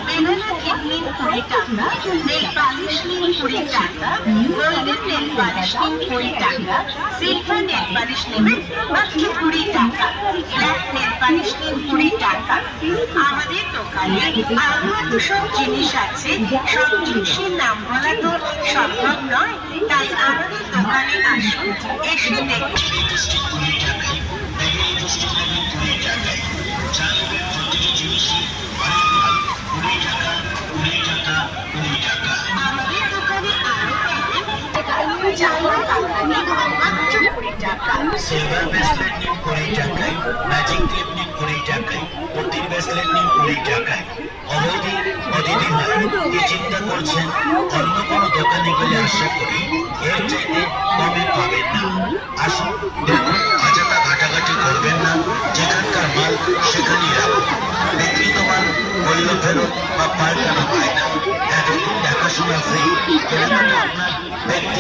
Banana keep নিন 20 টাকা, nail polish নিন 20 টাকা, গোল্ডেন নেল পালিশ নিন 20 টাকা, সিলভার নেল পালিশ নেবেন মাত্র 20 টাকা, ব্ল্যাক নেল পালিশ নিন 20 টাকা। আমাদের দোকানে আরো এত সব জিনিস আছে, সব জিনিসের নাম বলা তো সম্ভব নয়, তাই আমাদের দোকানে আসুন, এসে দেখুন। আমাদের দোকানে আরো পাবেন জামা কাপড় মাত্র 20 টাকা। সিলভার ব্রেসলেট নিন 20 টাকায়, ম্যাজিক ক্লিপ নিন 20 টাকায়, পুতির ব্রেসলেট নিন 20 টাকায়। অবধি অদিতি ভাই কি চিন্তা করছেন? অন্য কোনো দোকানে গেলে আশা করি এর চাইতে কমে পাবেন না। আসুন দেখুন, অযথা ঘাটাঘাটি করবেন না, যেখানকার মাল সেখানেই রাখুন। বিক্রিত মাল মূল্য ফেরত বা পাল্টানো হয় না, এতদিন দেখাশোনা ফ্রি, কেনাকাটা আপনার ব্যক্তি